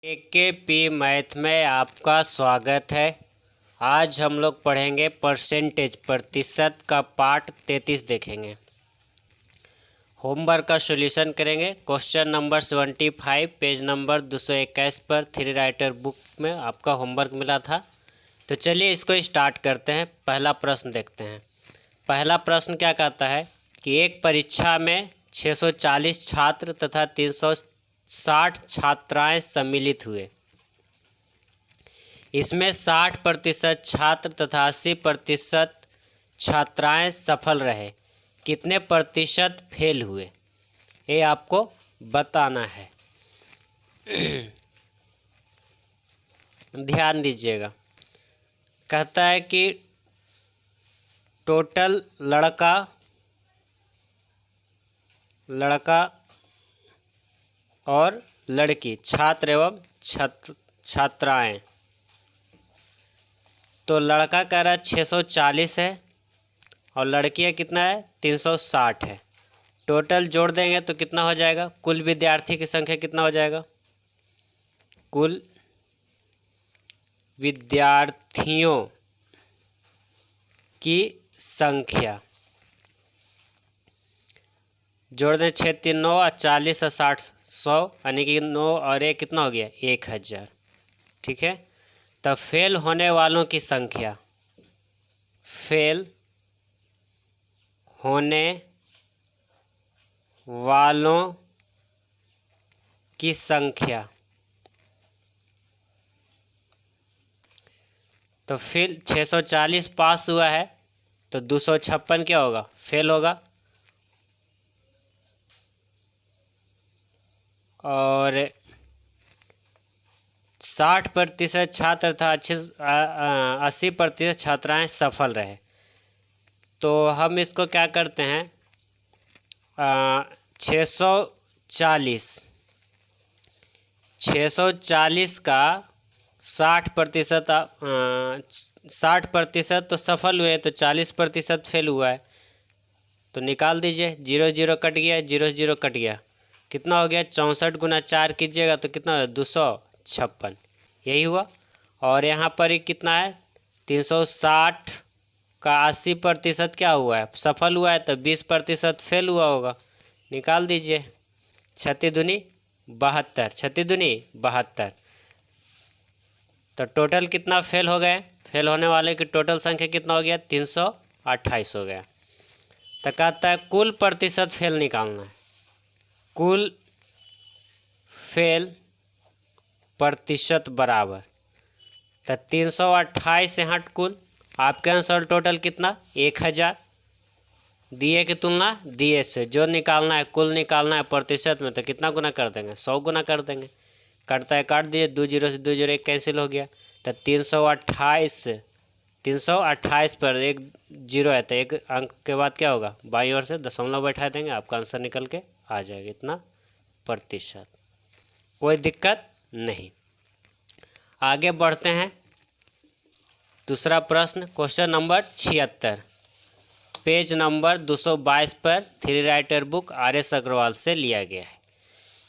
केकेपी math में आपका स्वागत है। आज हम लोग पढ़ेंगे परसेंटेज प्रतिशत का पार्ट 33 देखेंगे। होमवर्क का सॉल्यूशन करेंगे। क्वेश्चन नंबर 75 पेज नंबर 221 पर थ्री राइटर बुक में आपका होमवर्क मिला था। तो चलिए इसको स्टार्ट करते हैं। पहला प्रश्न देखते हैं। पहला प्रश्न क्या कहता है कि एक परीक्षा में 640 छात्र तथा 360 छात्राएं सम्मिलित हुए। इसमें 60% छात्र तथा 80% छात्राएं सफल रहे। कितने प्रतिशत फेल हुए, ये आपको बताना है। ध्यान दीजिएगा। कहता है कि टोटल लड़का और लड़की, छात्र एवं छात्राएं। तो लड़का कह रहा है 640 है और लड़कियां कितना है 360 है। टोटल जोड़ देंगे तो कितना हो जाएगा, कुल विद्यार्थी की संख्या कितना हो जाएगा, कुल विद्यार्थियों की संख्या जोड़ दें 6 3 9 और 40 और 60 100 यानी कि 9 और 1 कितना हो गया 1000। ठीक है। तब फेल होने वालों की संख्या, फेल होने वालों की संख्या, तो फिर 640 पास हुआ है तो 256 क्या होगा, फेल होगा। और 60% छात्र था, 80% छात्राएं सफल रहे। तो हम इसको क्या करते हैं, 640 का 60% तो सफल हुए तो 40% फेल हुआ है। तो निकाल दीजिए, 0 0 कट गया, 0 0 कट गया, कितना हो गया 64 गुना 4 कीजिएगा तो कितना हो 256, यही हुआ। और यहाँ पर ही कितना है 360 का 80% क्या हुआ है, सफल हुआ है, तो 20% फेल हुआ होगा। निकाल दीजिए, 36 दूनी 72, 36 दूनी 72। तो टोटल कितना फेल हो गए, फेल होने वाले की टोटल संख्या कितना हो गया 328 हो गया। तो कहता है कुल प्रतिशत फेल निकालना है, कुल फेल प्रतिशत बराबर, तो 328 से हट कुल, आपके आंसर टोटल कितना 1000। दिए की तुलना दिए से जो निकालना है, कुल निकालना है प्रतिशत में, तो कितना गुना कर देंगे 100 गुना कर देंगे। कटता है काट दिए, 2 0 से 2 0 1 कैंसिल हो गया। तो 328 पर एक 0 है तो एक अंक के बाद क्या होगा, बाईं ओर से दशमलव बैठा देंगे, आपका आंसर निकल के आ जाएगा इतना प्रतिशत। कोई दिक्कत नहीं। आगे बढ़ते हैं। दूसरा प्रश्न, क्वेश्चन नंबर 76 पेज नंबर 222 पर three writer book RS Agarwal से लिया गया है।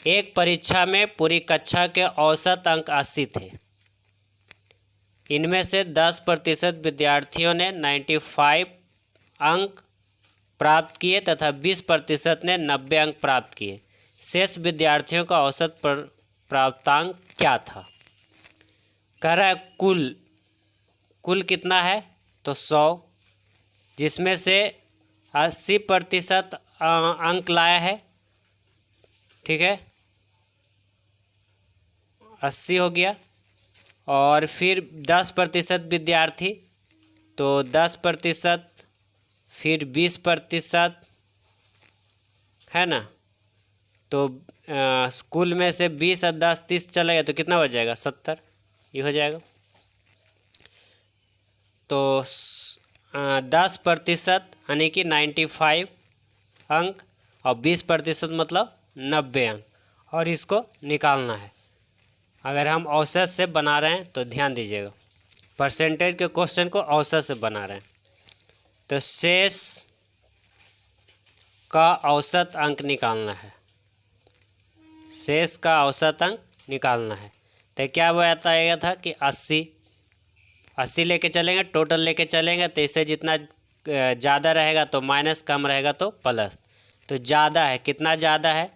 एक परीक्षा में पूरी कक्षा के औसत अंक 80 थे। इनमें से 10% विद्यार्थियों ने 95 अंक प्राप्त किए तथा 20% ने 90 अंक प्राप्त किए। शेष विद्यार्थियों का औसत प्राप्तांक क्या था। कह रहा है कुल कितना है तो 100, जिसमें से 80% अंक लाया है। ठीक है, 80 हो गया। और फिर 10% विद्यार्थी, तो 10%, फिर 20% है ना। तो स्कूल में से 20 और 10 30 चलेगा तो कितना हो जाएगा 70, ये हो जाएगा। तो 10% यानी कि 95 अंक और 20% मतलब 90 अंक, और इसको निकालना है। अगर हम औसत से बना रहे हैं तो ध्यान दीजिएगा, परसेंटेज के क्वेश्चन को औसत से बना रहे हैं। तो शेष का औसत अंक निकालना है, शेष का औसत अंक निकालना है। तो क्या बताया था कि 80 लेके चलेंगे, टोटल लेके चलेंगे तो इससे जितना ज़्यादा रहेगा तो माइनस, कम रहेगा तो प्लस। तो ज़्यादा है, कितना ज़्यादा है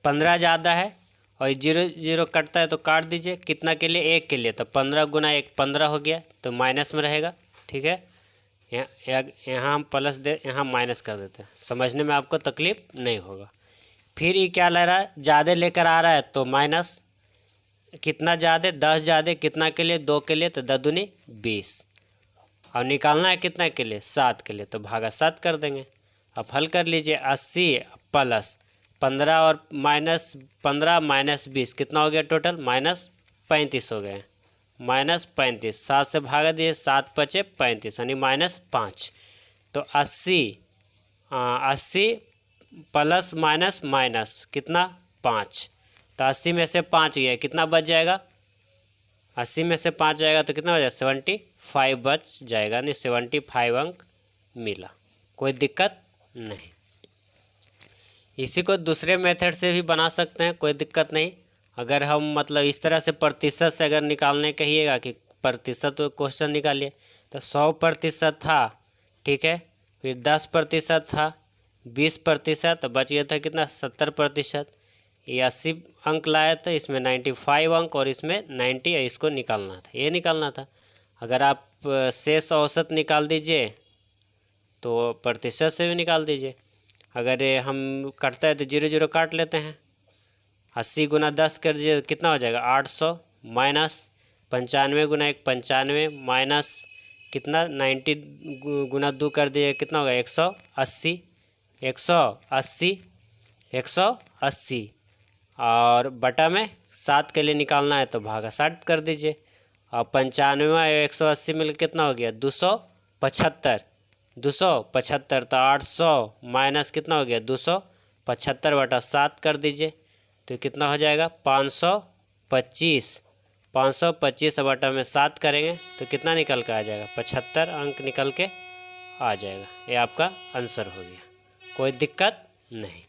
15 ज़्यादा है, और 0 0 कटता है तो काट दीजिए। कितना के लिए? 1 के लिए। तो 15 गुना 1 15 हो गया, तो माइनस में रहेगा। ठीक है, यहाँ हम प्लस दे, यहाँ माइनस कर देते हैं, समझने में आपको तकलीफ नहीं होगा। फिर ये क्या ले रहा है? ज़्यादा लेकर आ रहा है तो माइनस। कितना ज़्यादा? 10 ज़्यादा। कितना के लिए? 2 के लिए, तो 10 दूनी 20। और निकालना है कितना के लिए? 7 के लिए, तो भागा 7 कर देंगे। अब हल कर लीजिए। 80 प्लस 15 और माइनस 15 माइनस 20 कितना हो गया टोटल? माइनस 35 हो गए। माइनस 35, 7 से भागा दिए, 7 बचे 35 यानी -5। तो 80 प्लस माइनस माइनस कितना? 5। तो 80 में से 5 गया, कितना बच जाएगा? 80 में से 5 जाएगा तो कितना हो जाएगा? 75 बच जाएगा, यानी 75 अंक मिला। कोई दिक्कत नहीं। इसी को दूसरे मेथड से भी बना सकते हैं, कोई दिक्कत नहीं। अगर हम मतलब इस तरह से प्रतिशत से अगर निकालने कहिएगा कि प्रतिशत क्वेश्चन निकालिए, तो 100% था, ठीक है, फिर 10% था, 20%, बच गया था कितना? 70%। ये 80 अंक लाया था, इसमें 95 अंक और इसमें 90, इसको निकालना था, ये निकालना था। अगर आप शेष औसत निकाल दीजिए तो प्रतिशत से भी निकाल दीजिए। अगर ये हम करता है तो 0 0 काट लेते हैं। 80 गुना 10 कर दीजिए, कितना हो जाएगा? 800 माइनस 95 गुना 1 95 माइनस कितना? 90 गुना 2 कर दिए, कितना होगा? 180 180 180 और बटा में 7 के लिए निकालना है तो भागा 60 कर दीजिए। और 95 और 180 मिलकर कितना हो गया? 275 275। तो 800 माइनस कितना हो गया? 275 बटा 7 कर दीजिए, तो कितना हो जाएगा? 525। 525 बटा में 7 करेंगे तो कितना निकल के आ जाएगा? 75 अंक निकल के आ जाएगा। ये आपका आंसर हो गया, कोई दिक्कत नहीं।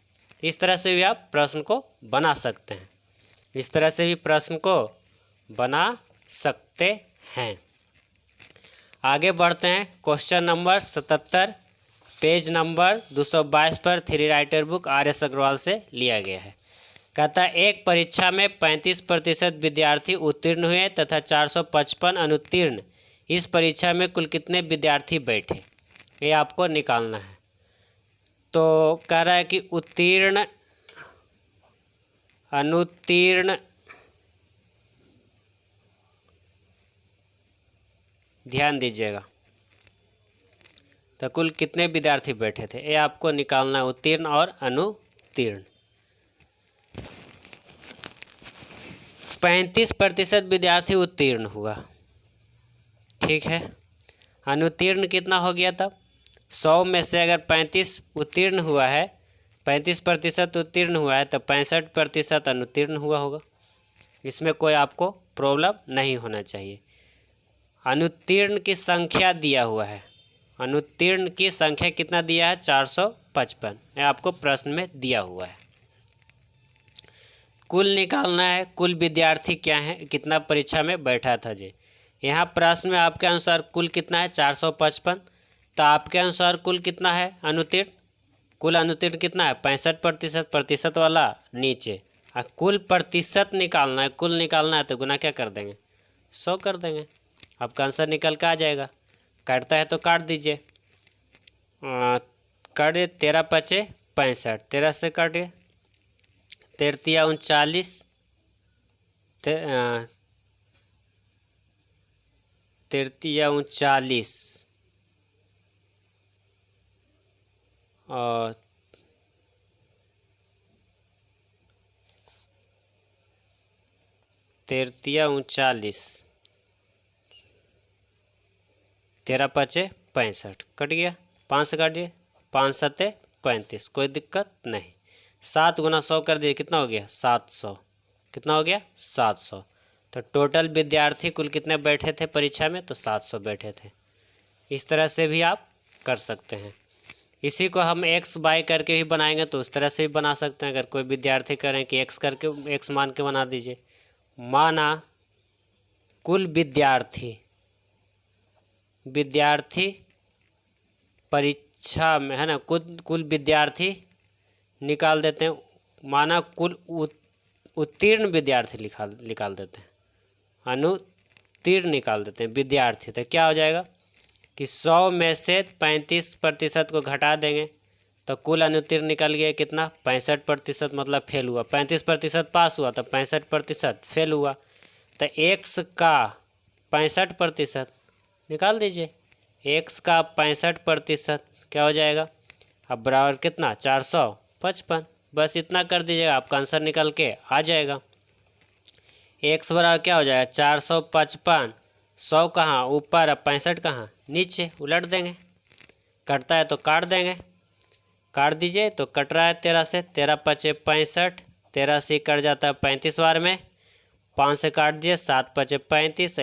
इस तरह से भी आप प्रश्न को बना सकते हैं, इस तरह से भी प्रश्न को बना सकते हैं। आगे बढ़ते हैं। क्वेश्चन नंबर 77 पेज नंबर 222 पर three writer book RS Agarwal से लिया गया है। कहता है एक परीक्षा में 35% विद्यार्थी उत्तीर्ण हुए तथा 455 अनुत्तीर्ण। इस परीक्षा में कुल कितने विद्यार्थी बैठे? ये आपको निकालना है। तो कह रहा है कि उत्तीर्ण अनुत्तीर्ण, ध्यान दीजिएगा, तो कुल कितने विद्यार्थी बैठे थे, ये आपको निकालना है। उत्तीर्ण और अनुत्तीर्ण। 35% विद्यार्थी उत्तीर्ण हुआ, ठीक है। अनुत्तीर्ण कितना हो गया तब? 100 में से अगर 35 उत्तीर्ण हुआ है, 35% उत्तीर्ण हुआ है, तो 65% अनुत्तीर्ण हुआ होगा। इसमें कोई आपको प्रॉब्लम नहीं होना चाहिए। अनुत्तीर्ण की संख्या दिया हुआ है, अनुत्तीर्ण की संख्या कितना दिया है? 455, यह आपको प्रश्न में दिया हुआ है। कुल निकालना है, कुल विद्यार्थी क्या है, कितना परीक्षा में बैठा था जी। यहाँ प्रश्न में आपके अनुसार कुल कितना है? 455। तो आपके अनुसार कुल कितना है अनुत्तीर्ण? कुल अनुत्तीर्ण कितना है? 65%। प्रतिशत वाला नीचे, और कुल प्रतिशत निकालना है, कुल निकालना है तो गुना क्या कर देंगे? 100 कर देंगे, आपका आंसर निकल के आ जाएगा। काटता है तो काट दीजिए। काट 13 पचे 65, 13 से काटिए, 13 39, 13 39 और 13 39, 13 पचे 65, कट गया। 5 से काटिए, 5 सत्ते 35, कोई दिक्कत नहीं। 7 गुना 100 कर दिए, कितना हो गया? 700। कितना हो गया? 700। तो टोटल विद्यार्थी कुल कितने बैठे थे परीक्षा में? तो 700 बैठे थे। इस तरह से भी आप कर सकते हैं। इसी को हम एक्स बाय करके भी बनाएंगे तो उस तरह से भी बना सकते हैं। अगर कोई विद्यार्थी करें कि एक्स करके एक्स मान के बना दीजिए। माना कुल विद्यार्थी परीक्षा में, है ना, कुल विद्यार्थी निकाल देते हैं। माना कुल उत्तीर्ण विद्यार्थी निकाल देते हैं, अनुत्तीर्ण निकाल देते हैं विद्यार्थी। तो क्या हो जाएगा कि 100 में से 35% को घटा देंगे तो कुल अनुत्तीर्ण निकल गया कितना, 65%, मतलब फेल हुआ। 35% पास हुआ तो 65% फेल हुआ। तो एक्स का 65% निकाल दीजिए। एक्स का 65% क्या हो जाएगा, अब बराबर कितना, 455। बस इतना कर दीजिएगा, आपका आंसर निकल के आ जाएगा। एक्स बराबर क्या हो जाएगा, 455। 100 कहाँ ऊपर, अब 65 कहाँ नीचे, उलट देंगे। कटता है तो काट देंगे, काट दीजिए। तो कट रहा है 13 से, 13 पचे 65, 13 से कट जाता है 35 बार में, 5 से काट दिए, 7 पचे 35,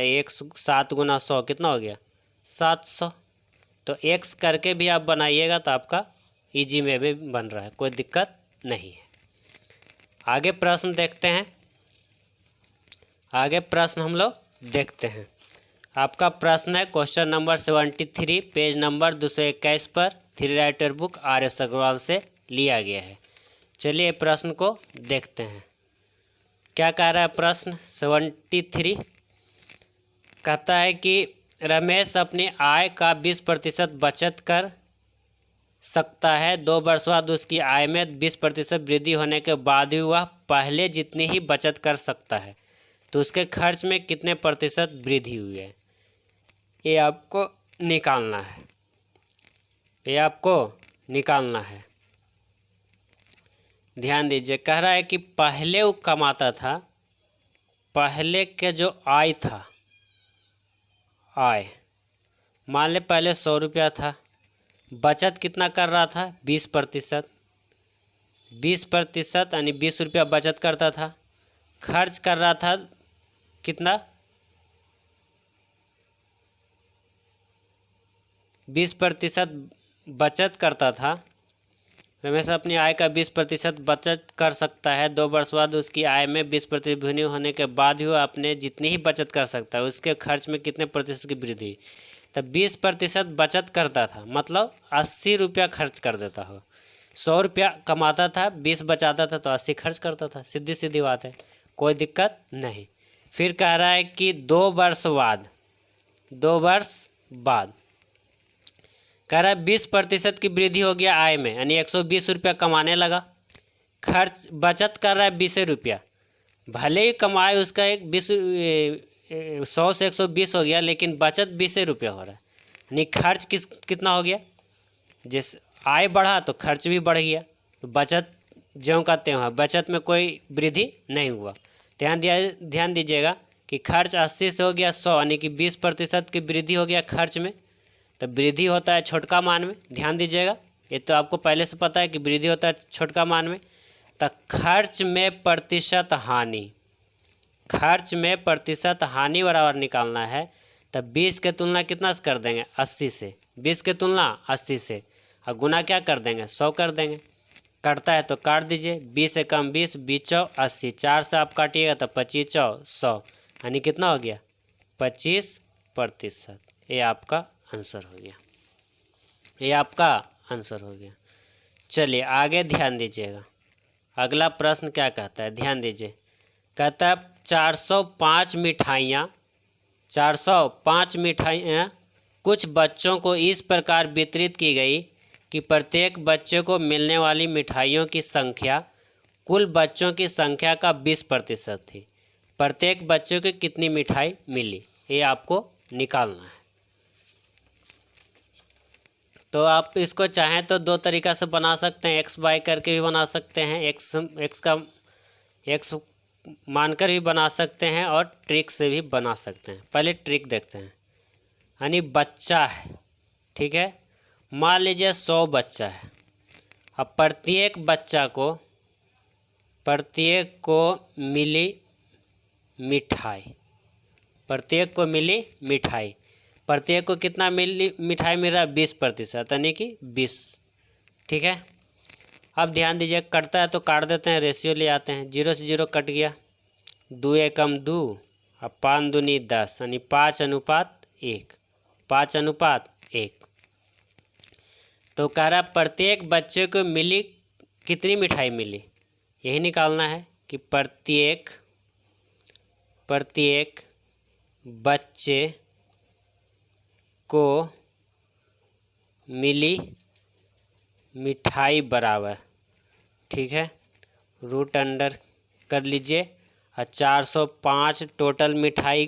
7 गुना 100 कितना हो गया, 700। तो एक्स करके भी आप बनाइएगा तो आपका इजी में भी बन रहा है, कोई दिक्कत नहीं है। आगे प्रश्न देखते हैं। आगे प्रश्न हम लोग देखते हैं। आपका प्रश्न है क्वेश्चन नंबर 73, पेज नंबर 221 पर, three writer book RS Agarwal से लिया गया है। चलिए प्रश्न को देखते हैं। क्या कह रहा है प्रश्न 73? कहता है कि रमेश अपनी आय का 20% बचत कर सकता है। 2 वर्ष बाद उसकी आय में 20% वृद्धि होने के बाद भी वह पहले जितनी ही बचत कर सकता है, तो उसके खर्च में कितने प्रतिशत वृद्धि हुई है, ये आपको निकालना है। ये आपको निकालना है। ध्यान दीजिए, कह रहा है कि पहले वो कमाता था, पहले के जो आय था, आय मान ले पहले 100 रुपया था, बचत कितना कर रहा था, 20%। 20% यानी 20 रुपया बचत करता था। खर्च कर रहा था कितना, 20% बचत करता था। रमेश अपनी आय का 20% बचत कर सकता है। 2 वर्ष बाद उसकी आय में 20% वृद्धि होने के बाद भी वह अपने जितनी ही बचत कर सकता है, उसके खर्च में कितने प्रतिशत की वृद्धि हुई। तब 20% बचत करता था, मतलब 80 रुपया खर्च कर देता हो। 100 रुपया कमाता था, 20 बचाता था तो 80 खर्च करता था। सीधी सीधी बात है, कोई दिक्कत नहीं। फिर कह रहा है कि 2 वर्ष बाद, 2 वर्ष बाद कह रहा है 20% की वृद्धि हो गया आय में, यानी 120 रुपया कमाने लगा। खर्च बचत कर रहा है 20 रुपया, भले ही कमाए उसका एक 100 से 120 हो गया, लेकिन बचत 20 रुपया हो रहा है। यानी खर्च कितना हो गया, जिस आय बढ़ा तो खर्च भी बढ़ गया, तो बचत ज्यों का त्यों है, बचत में कोई वृद्धि नहीं हुआ। ध्यान दीजिएगा कि खर्च 80 से हो गया 100, यानी कि 20% की वृद्धि हो गया खर्च में। तो वृद्धि होता है छोटका मान में, ध्यान दीजिएगा, ये तो आपको पहले से पता है कि वृद्धि होता है छोटका मान में। तो खर्च में प्रतिशत हानि, खर्च में प्रतिशत हानि बराबर निकालना है। तो 20 के तुलना कितना से कर देंगे, 80 से। 20 के तुलना 80 से, और गुना क्या कर देंगे, 100 कर देंगे। कटता है तो काट दीजिए, 20 से कम 20, 20 चौ 80, 4 से आप काटिएगा तो 25 चौ 100, यानी कितना हो गया, 25%। ये आपका आंसर हो गया, ये आपका आंसर हो गया। चलिए आगे ध्यान दीजिएगा। अगला प्रश्न क्या कहता है, ध्यान दीजिए। कहता है 405 मिठाइयाँ कुछ बच्चों को इस प्रकार वितरित की गई कि प्रत्येक बच्चे को मिलने वाली मिठाइयों की संख्या कुल बच्चों की संख्या का 20% थी। प्रत्येक बच्चे को कितनी मिठाई मिली, ये आपको निकालना है। तो आप इसको चाहें तो 2 तरीक़ा से बना सकते हैं, एक्स बाय करके भी बना सकते हैं, एक्स मानकर भी बना सकते हैं, और ट्रिक से भी बना सकते हैं। पहले ट्रिक देखते हैं। यानी बच्चा है, ठीक है, मान लीजिए 100 बच्चा है। अब प्रत्येक को मिली मिठाई, प्रत्येक को मिली मिठाई, प्रत्येक को कितना मिठाई मिल रहा है, 20%, यानी कि 20। ठीक है। अब ध्यान दीजिए, कटता है तो काट देते हैं, रेशियो ले आते हैं। 0 से 0 कट गया, 2 एकम 2, अब 5 दूनी 10, यानी 5:1, 5:1। तो कह रहा प्रत्येक बच्चे को मिली कितनी मिठाई मिली, यही निकालना है कि प्रत्येक बच्चे को मिली मिठाई बराबर, ठीक है, रूट अंडर कर लीजिए। और 405 टोटल मिठाई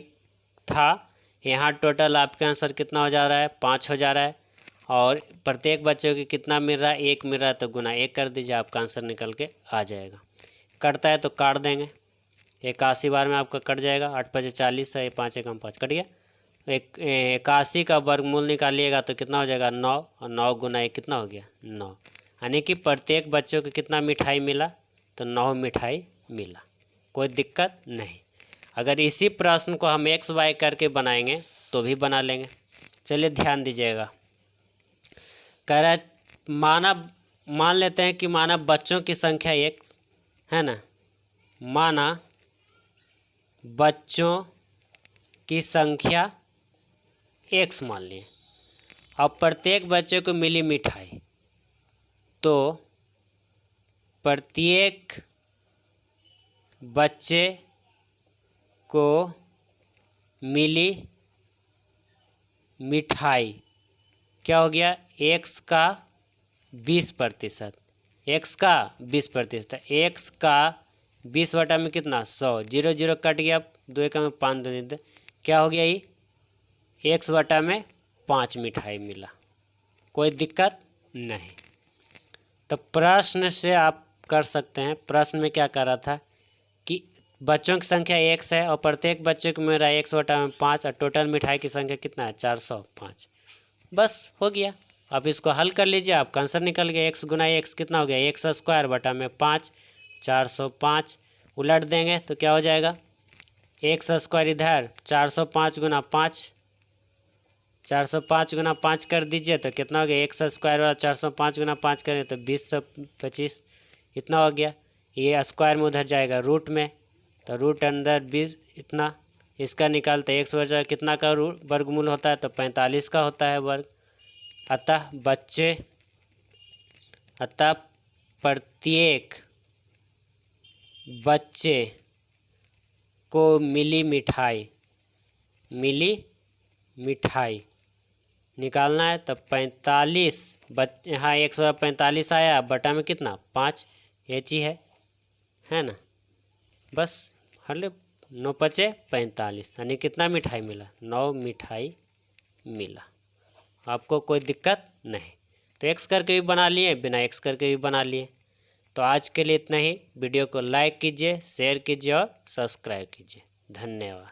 था, यहाँ टोटल आपके आंसर कितना हो जा रहा है, 5 हो जा रहा है। और प्रत्येक बच्चे को कितना मिल रहा है, 1 मिल रहा है, तो गुना 1 कर दीजिए, आपका आंसर निकल के आ जाएगा। कटता है तो काट देंगे, 81 बार में आपका कट जाएगा। 8×5 40 है, 5 एकम 5 कट गया। 81 का वर्गमूल निकालिएगा तो कितना हो जाएगा, 9, और 9 गुना 1 कितना हो गया, 9। यानी कि प्रत्येक बच्चों को कितना मिठाई मिला, तो 9 मिठाई मिला, कोई दिक्कत नहीं। अगर इसी प्रश्न को हम x y करके बनाएंगे तो भी बना लेंगे। चलिए ध्यान दीजिएगा, कह रहा है मान लेते हैं कि माना बच्चों की संख्या x है ना, माना बच्चों की संख्या x मान लिए, अब प्रत्येक बच्चे को मिली मिठाई, तो प्रत्येक बच्चे को मिली मिठाई क्या हो गया, x का 20%, x का 20%, x का 20 बटा में कितना, 100, 0 0 कट गया, 2 एकम में 5 दूनी, क्या हो गया, ये x बटा में 5 मिठाई मिला, कोई दिक्कत नहीं। तो प्रश्न से आप कर सकते हैं, प्रश्न में क्या कर रहा था कि बच्चों की संख्या x है और प्रत्येक बच्चे को मेरा x बटा में 5, और टोटल मिठाई की संख्या कितना है, 405। बस हो गया। अब इसको हल कर लीजिए, आपका आंसर निकल गया। x गुना x कितना हो गया, x² बटा में 5, 405। उलट देंगे तो क्या हो जाएगा, x² इधर, 405 गुना 5, 405 गुना 5 कर दीजिए तो कितना हो गया, x² वाला 405 गुना 5 करें तो 20×25 इतना हो गया। ये स्क्वायर में उधर जाएगा रूट में, तो रूट अंदर 20 इतना, इसका निकालते x बचा कितना का वर्गमूल होता है, तो 45 का होता है वर्ग। अतः प्रत्येक बच्चे को मिली मिठाई निकालना है, तो 45 यहाँ 145 आया, बटा में कितना 5, एच ही है ना। बस हर ले 9×5 45, यानी कितना मिठाई मिला, 9 मिठाई मिला, आपको कोई दिक्कत नहीं। तो x करके भी बना लिए, बिना x करके भी बना लिए। तो आज के लिए इतना ही। वीडियो को लाइक कीजिए, शेयर कीजिए और सब्सक्राइब कीजिए। धन्यवाद।